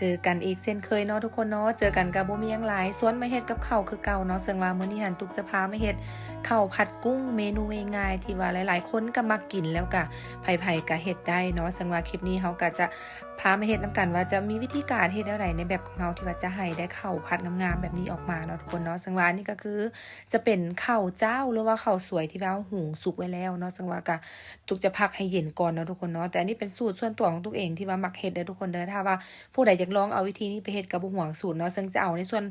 เจอกันอีกเช่นเคยเนาะทุกคนเนาะเจอกันกับบ่มีหยังหลายส่วนมาเฮ็ดกับข้าวคือเก่าเนาะซึ่งว่ามื้อนี้หันตุกจะพามาเฮ็ดข้าวผัดกุ้งเมนูง่ายๆที่ว่าหลายๆคนก็มักกินแล้วก็ไผๆก็เฮ็ดได้เนาะซึ่งว่าคลิปนี้เฮาก็จะพามาเฮ็ดนํกันว่าจะมีวิธีการเฮ็ดแนวใดในแบบของเฮาที่ว่าจะให้ได้ข้าวผัดงามๆแบบนี้ออกมาเนาะทุกคนเนาะซึ่งว่านี่ก็คือจะเป็นข้าวเจ้าหรือว่าข้าวสวยที่ว่าหุงสุกไว้แล้วเนาะซึ่งว่าก็ตุกจะพักให้เย็นก่อนเนาะทุกคนเนาะแต่อันนี้เป็นสูตรส่วนตัวของตุกเองที่ว่ามักเฮ็ดเด้อทุกคนเด้อถ้าว่าผู้ใดอยากลองเอาวิธีนี้ไปเฮ็ดก็บ่ห่วงสูตรเนาะซึ่งจะเอาในส่วน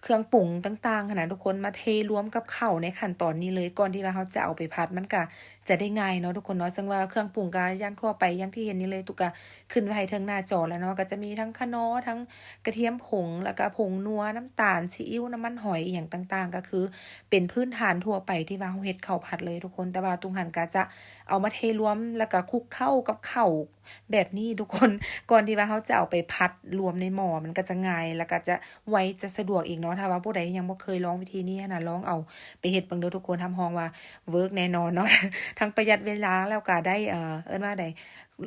เครื่องปรุงต่างๆหั้นน่ะทุกคนมาเทรวมกับข้าวในขั้นตอนนี้เลยก่อนที่ว่าเราจะเอาไปผัดมันก็จะได้ง่ายเนาะทุกคนเนาะซึ่งว่าเครื่องปรุงก็อย่างทั่วไปอย่างที่เห็นนี่เลยตุกก็ขึ้นไว้ให้เทิงหน้าจอแล้วเนาะก็จะมีทั้งคะน้อทั้งกระเทียมผงแล้วก็ผงนัวน้ำตาลซีอิ๊วน้ำมันหอยอิหยังต่างๆก็คือเป็นพื้นฐานทั่วไปที่ว่าเราเฮ็ดข้าวผัดเลยทุกคนแต่ว่าตุงหันก็จะเอามาเทรวมแล้วก็คลุกเข้ากับข้าวแบบนี้ทุกคนก่อนที่ว่าเราจะเอาไปผัดรวมในหม้อมันก็จะง่ายแล้วก็จะไวจะสะดวกอีกเนาะถ้าว่าผู้ใดยังบ่เคยลองวิธีนี้นะลองเอาไปเฮ็ดเบิ่งเด้อทุกคนทำฮองว่าเวิร์กแน่นอนเนาะ ทั้งประหยัดเวลาแล้วก็ได้เอิ้นว่าใด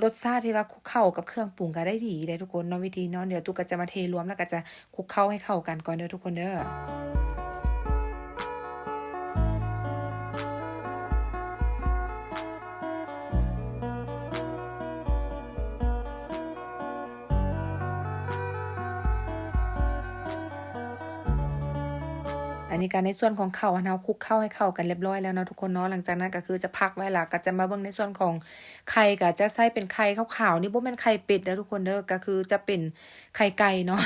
รสชาติที่ว่าคลุกเข้ากับเครื่องปรุงก็ได้ดีได้ทุกคนเนาะวิธีเนาะเดี๋ยวตุ๊กก็จะมาเทรวมแล้วก็จะคลุกเข้าให้เข้ากันก่อนเด้อทุกคนเด้อ อันนี้ก็ในส่วนของข้าวเราคลุกเข้าให้เข้ากันเรียบร้อยแล้วเนาะทุกคนเนาะหลังจากนั้นก็คือจะพักไว้ล่ะก็จะมาเบิ่งในส่วนของไข่ก็จะใช้เป็นไข่ขาวๆนี่บ่แม่นไข่เป็ดเด้อทุกคนเด้อก็คือจะเป็นไข่ไก่เนาะ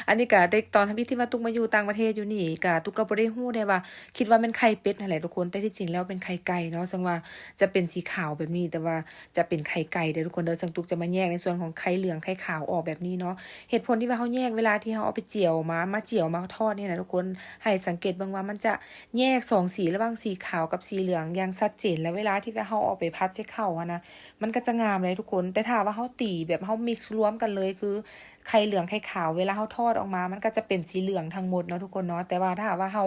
อันนี้ก็ได้ตอนที่ว่าตุ๊กมาอยู่ต่างประเทศอยู่นี่ก็ตุ๊กก็บ่ได้ฮู้ได้ว่าคิดว่าเป็นไข่เป็ดนั่นแหละทุกคนแต่ที่จริงแล้วเป็นไข่ไก่เนาะซึ่งว่าจะเป็นสีขาวแบบนี้แต่ว่าจะเป็นไข่ไก่เด้อทุกคนเด้อซึ่งตุ๊กจะมาแยกในส่วนของไข่เหลืองไข่ขาวออกแบบนี้เนาะเหตุผลที่ว่าเฮาแยกเวลาที่เฮาเอาไปเจียวมาเจียวมาทอดเนี่ยนะทุกคนให้สังเกตเบิ่งว่ามันจะ แยก2สีระหว่างสีขาวกับสีเหลืองอย่างชัดเจนแล้วเวลาที่ว่าเราเอาไปผัดใส่ข้าวอะนะมันก็จะงามเลยทุกคนแต่ถ้าว่าเราตีแบบเรามิกซ์รวมกันเลยคือไข่เหลืองไข่ขาวเวลาเราทอดออกมามันก็จะเป็นสีเหลืองทั้งหมดเนาะทุกคนเนาะแต่ว่าถ้าหากว่าเรา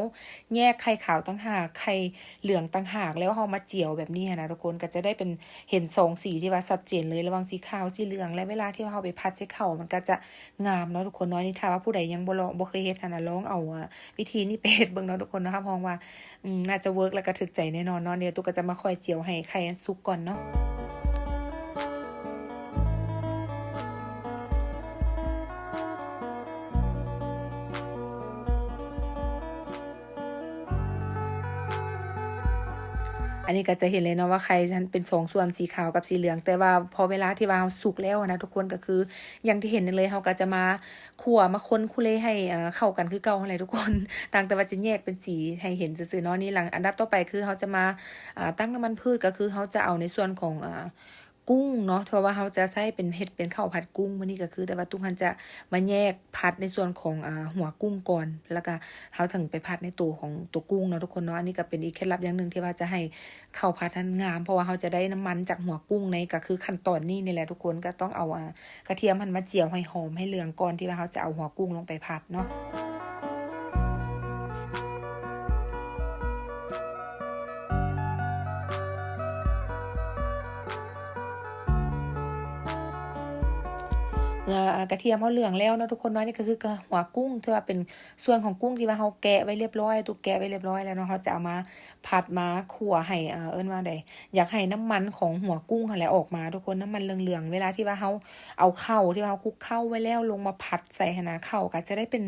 แยกไข่ขาวต่างหากไข่เหลืองต่างหากแล้วเรามาเจียวแบบนี้นะทุกคนก็จะได้เป็นเห็น2สีที่ว่าชัดเจนเลยระหว่างสีขาวสีเหลืองและเวลาที่เราไปผัดใส่ข้าวมันก็จะงามเนาะทุกคนเนาะนี่ถ้าว่าผู้ใดยังบ่ลองบ่เคยเฮ็ดนะลองเอาวิธีนี้ไปเฮ็ดเบิ่งเนาะทุกคนนะครับเพราะว่า น่าจะเวิร์กแล้วก็ถึกใจแน่นอนเนาะเดี๋ยวตุ๊กก็จะมาคอยเจียวให้ไข่สุกก่อนเนาะอันนี้ก็จะเห็นเลยเนาะว่าไข่ฉันเป็น2ส่วนสีขาวกับสีเหลืองแต่ว่าพอเวลาที่ว่าเราสุกแล้วนะทุกคนก็คืออย่างที่เห็นเลยเราก็จะมาคั่วมาคนคุเลให้เข้ากันคือเก่าหั่นแหละทุกคนต่างแต่ว่าจะแยกเป็นสีให้เห็นซื่อๆเนาะนี่หลังอันดับต่อไปคือเราจะมาตั้งน้ำมันพืชก็คือเราจะเอาในส่วนของกุ้งเนาะเพราะว่าเราจะใช้เป็นเฮ็ดเป็นข้าวผัดกุ้งมื้อนี้ก็คือแต่ว่าตุ๊กหั้นจะมาแยกผัดในส่วนของหัวกุ้งก่อนแล้วก็เราถึงไปผัดในตัวของตัวกุ้งเนาะทุกคนเนาะอันนี้ก็เป็นอีกเคล็ดลับอย่างหนึ่งที่ว่าจะให้ข้าวผัดนั้นงามเพราะว่าเราจะได้น้ำมันจากหัวกุ้งในก็คือขั้นตอนนี้นี่แหละทุกคนก็ต้องเอากระเทียมมันมาเจียวให้หอมให้เหลืองก่อนที่ว่าเราจะเอาหัวกุ้งลงไปผัดเนาะ กระเทียมเราเหลืองแล้วเนาะทุกคนเนาะนี่ก็คือกหัวกุ้งที่ว่าเป็นส่วนของกุ้งที่ว่าเราแกะไว้เรียบร้อยตุกแกะไว้เรียบร้อยแล้วเนาะเราจะเอามาผัดมาคั่วให้เอิ้นว่าใดอยากให้น้ำมันของหัวกุ้งหั่นแหละออกมาทุกคนน้ำมันเหลืองๆเวลาที่ว่าเราเอาเข้าที่ว่าเราคลุกเข้าไว้แล้วลงมาผัดใส่หั้นนะเข้าก็จะได้เป็น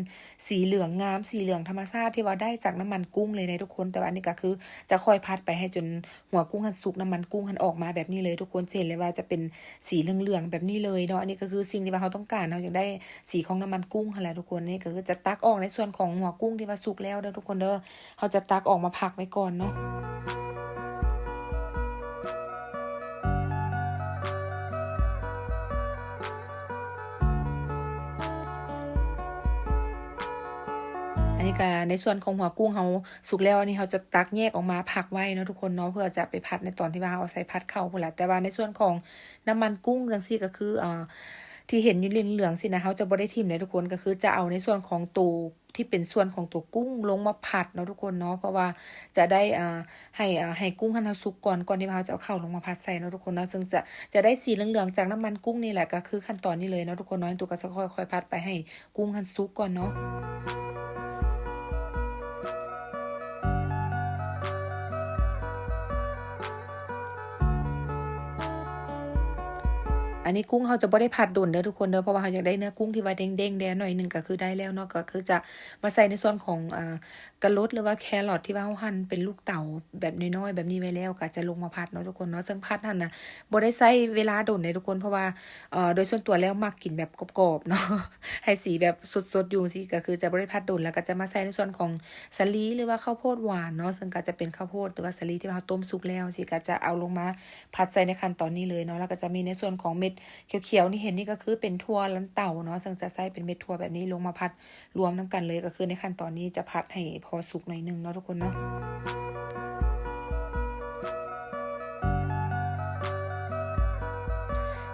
สีเหลืองงามสีเหลืองธรรมชาติที่ว่าได้จากน้ำมันกุ้งเลยนะทุกคนแต่ว่าอันนี้ก็คือจะค่อยผัดไปให้จนหัวกุ้งหันสุกน้ำมันกุ้งหันออกมาแบบนี้เลยทุกคนจะเห็นเลยว่าจะเป็นสีเหลืองๆแบบนี้เลยเนาะอันนี้ก็คือสิ่งที่ว่าเราต้องการเราอยากได้สีของน้ำมันกุ้งหั่นแหละทุกคนนี่ก็คือจะตักออกในส่วนของหัวกุ้งที่ว่าสุกแล้วเด้อทุกคนเด้อเราจะตักออกมาพักไว้ก่อนเนาะอันนี้ก็ในส่วนของหัวกุ้งเราสุกแล้วอันนี้เราจะตักแยกออกมาพักไว้เนาะทุกคนเนาะเพื่อจะไปผัดในตอนที่ว่าเราเอาใส่ผัดเข้าพุ่นล่ะแต่ว่าในส่วนของน้ำมันกุ้งจังซี่ก็คือ ที่เห็นอยู่เหลืองๆสินะเขาจะบ่ได้ทิ่มเลยทุกคนก็คือจะเอาในส่วนของตัวที่เป็นส่วนของตัวกุ้งลงมาผัดเนาะทุกคนเนาะเพราะว่าจะได้ให้กุ้งหั่นสุกก่อนที่เราจะเอาเข้าลงมาผัดใส่เนาะทุกคนเนาะซึ่งจะได้สีเหลืองๆจากน้ำมันกุ้งนี่แหละก็คือขั้นตอนนี้เลยเนาะทุกคนเนาะตัวก็จะค่อยๆผัดไปให้กุ้งหั่นสุกก่อนเนาะ อันนี้กุ้งเขาจะบ่ได้ผัดโดนเด้อทุกคนเด้อเพราะว่าเขาอยากได้เนื้อกุ้งที่ว่าเด้งๆแดงหน่อยหนึ่งก็คือได้แล้วเนาะก็คือจะมาใส่ในส่วนของกะรดหรือว่าแครอทที่ว่าเขาหั่นเป็นลูกเต๋าแบบน้อยๆแบบนี้ไว้แล้วก็จะลงมาผัดเนาะทุกคนเนาะซึ่งผัดหั่นน่ะบ่ได้ใช้เวลาโดนเลยทุกคนเพราะว่าโดยส่วนตัวแล้วมักกินแบบกรอบๆเนาะให้สีแบบสดๆอยู่สิก็คือจะบ่ได้ผัดโดนแล้วก็จะมาใส่ในส่วนของสาลีหรือว่าข้าวโพดหวานเนาะซึ่งก็จะเป็นข้าวโพดหรือว่าสาลีที่ว่าเราต้มสุกแล้วสิก็จะเอาลงมาผัดใส่ในขั้นตอนนี้เลยเนาะแล้วก็จะมีในส่วนของเม็ด เขียวๆนี่เห็นนี่ก็คือเป็นถั่วลันเต่าเนาะซึ่งจะใส่เป็นเม็ดถั่วแบบนี้ลงมาผัดรวมน้ำกันเลยก็คือในขั้นตอนนี้จะผัดให้พอสุกหน่อยนึงเนาะทุกคนเนาะ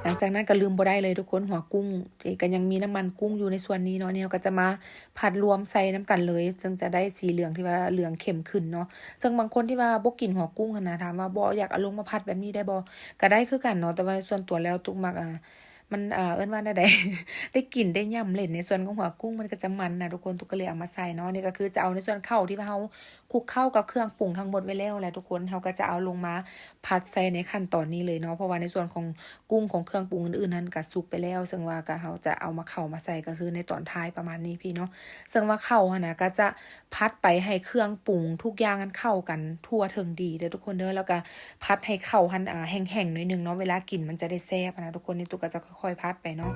หลังจากนั้นก็ลืมบ่ได้เลยทุกคนหัวกุ้งที่ก็ยังมีน้ำมันกุ้งอยู่ในส่วนนี้เนาะเนี่ยก็จะมาผัดรวมใส่น้ำกันเลยซึ่งจะได้สีเหลืองที่ว่าเหลืองเข้มขึ้นเนาะซึ่งบางคนที่ว่าบ่กินหัวกุ้งนะถามว่าบ่อยากเอาลงมาผัดแบบนี้ได้บ่ก็ได้คือกันเนาะแต่ว่าส่วนตัวแล้วตุกมักมันเอิ้นว่าแนวใด ได้กลิ่นได้ย่ำเล่นในส่วนของหัวกุ้งมันก็จะมันนะทุกคนตุกก็เลยเอามาใส่เนาะนี่ก็คือจะเอาในส่วนเข้าที่ว่าเฮาคลุกเข้ากับเครื่องปรุงทั้งหมดไว้แล้วแหละทุกคนเฮาก็จะเอาลงมาผัดใส่ในขั้นตอนนี้เลยเนาะเพราะว่าในส่วนของกุ้งของเครื่องปรุงอื่นๆนั้นก็สุกไปแล้วซึ่งว่าก็เฮาจะเอามาเข้ามาใส่ก็คือในตอนท้ายประมาณนี้พี่เนาะซึ่งว่าเข้าหั่นน่ะก็จะผัดไปให้เครื่องปรุงทุกอย่างมันเข้ากันทั่วถึงดีเด้อทุกคนเด้อแล้วก็ผัดให้เข้าหั่นแห้งๆหน่อยนึงเนาะเวลากินมันจะได้แซ่บนะทุกคนนี่ตุกก็จะค่อยๆผัดไปเนาะ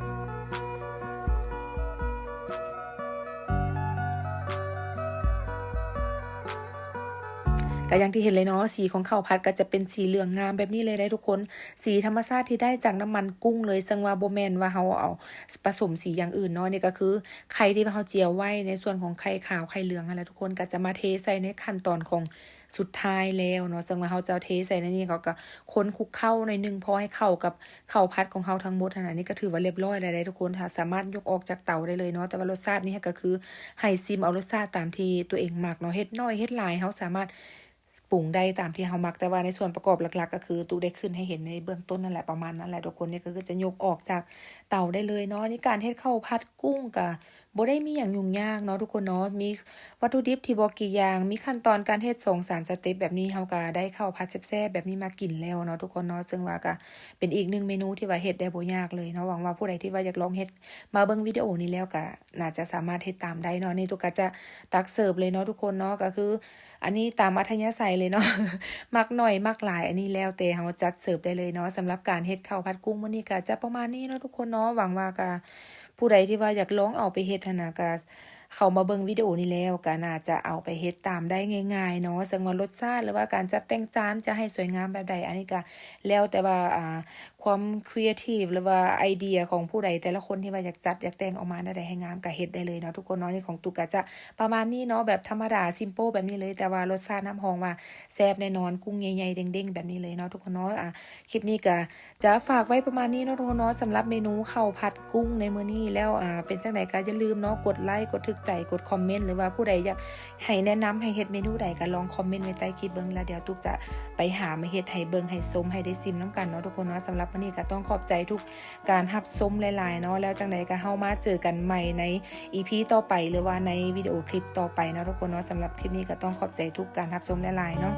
ก็อย่างที่เห็นเลยเนาะสีของข้าวผัดก็จะเป็นสีเหลืองงามแบบนี้เลยได้ทุกคนสีธรรมชาติที่ได้จากน้ำมันกุ้งเลยซึ่งว่าบ่แม่นว่าเฮาเอาผสมสีอย่างอื่นเนาะนี่ก็คือไข่ที่เฮาเจียวไว้ในส่วนของไข่ขาวไข่เหลืองนั่นแหละทุกคนก็จะมาเทใส่ในขั้นตอนของสุดท้ายแล้วเนาะซึ่งว่าเฮาจะเทใส่ในนี้เขาก็คนคลุกเข้าหน่อยนึงพอให้เข้ากับข้าวผัดของเฮาทั้งหมดนั่นน่ะนี่ก็ถือว่าเรียบร้อยแล้วได้ทุกคนค่ะสามารถยกออกจากเตาได้เลยเนาะแต่ว่ารสชาตินี่ก็คือให้ซิมเอารสชาติตามที่ตัวเองมักเนาะเฮ็ดน้อยเฮ็ดหลายเฮาสามารถ ปรุงได้ตามที่เรามักแต่ว่าในส่วนประกอบหลักๆก็คือตู้ได้ขึ้นให้เห็นในเบื้องต้นนั่นแหละประมาณนั้นแหละทุกคนนี่ก็คือจะยกออกจากเตาได้เลยเนาะนี่การเฮ็ดข้าวผัดกุ้งก็บ่ได้มีหยังยุ่งยากเนาะทุกคนเนาะมีวัตถุดิบที่บ่กี่อย่างมีขั้นตอนการเฮ็ด2-3สเต็ปแบบนี้เราก็ได้ข้าวผัดแซ่บๆแบบนี้มากินแล้วเนาะทุกคนเนาะซึ่งว่าก็เป็นอีกหนึ่งเมนูที่ว่าเฮ็ดได้บ่ยากเลยเนาะหวังว่าผู้ใดที่ว่าอยากลองเฮ็ดมาเบิ่งวิดีโอนี้แล้วก็น่าจะสามารถเฮ็ดตามได้เนาะนี่ตุกก็จะตักเสิร์ฟเลยเนาะทุกคนเนาะก็คืออันนี้ตามอัธยาศัยเลยเนาะ มักน้อยมักหลายอันนี้แล้วแต่เฮาจัดเสิร์ฟได้เลยเนาะสำหรับการเฮ็ดข้าวผัดกุ้งมื้อนี้ก็จะประมาณนี้เนาะทุกคนเนาะหวังว่าก็ผู้ใดที่ว่าอยากลองเอาไปเฮ็ดหั้นน่ะก็เข้ามาเบิ่งวิดีโอนี้แล้วก็น่าจะเอาไปเฮ็ดตามได้ง่ายๆเนาะซึ่งว่ารสชาติหรือว่าการจัดแต่งจานจะให้สวยงามแบบใดอันนี้ก็แล้วแต่ว่าความครีเอทิฟหรือว่าไอเดียของผู้ใดแต่ละคนที่ว่าอยากจัดอยากแต่งออกมาแนวใดให้งามก็เฮ็ดได้เลยเนาะทุกคนเนาะนี่ของตุกก็จะประมาณนี้เนาะแบบธรรมดาซิมเปิลแบบนี้เลยแต่ว่ารสชาติน้ำหอมว่าแซ่บแน่นอนกุ้งใหญ่ๆเด้งๆแบบนี้เลยเนาะทุกคนเนาะคลิปนี้ก็จะฝากไว้ประมาณนี้เนาะทุกคนเนาะสำหรับเมนูข้าวผัดกุ้งในมื้อนี้แล้วเป็นจังไดก็อย่าลืมเนาะกดไลค์กดถูกใจกดคอมเมนต์หรือว่าผู้ใดอยากให้แนะนำให้เฮ็ดเมนูใดก็ลองคอมเมนต์ไว้ใต้คลิปเบิ่งแล้วเดี๋ยวตุกจะไปหามาเฮ็ดให้เบิ่งให้ชมให้ได้ซิมน้ำกันเนาะทุกคนเนาะสำหรับวันนี้ก็ต้องขอบใจทุกการรับชมหลายๆเนาะแล้วจังไดก็เฮามาเจอกันใหม่ใน EP ต่อไปหรือว่าในวิดีโอคลิปต่อไปเนาะทุกคนเนาะสำหรับคลิปนี้ก็ต้องขอบใจทุกการรับชมหลายๆเนาะ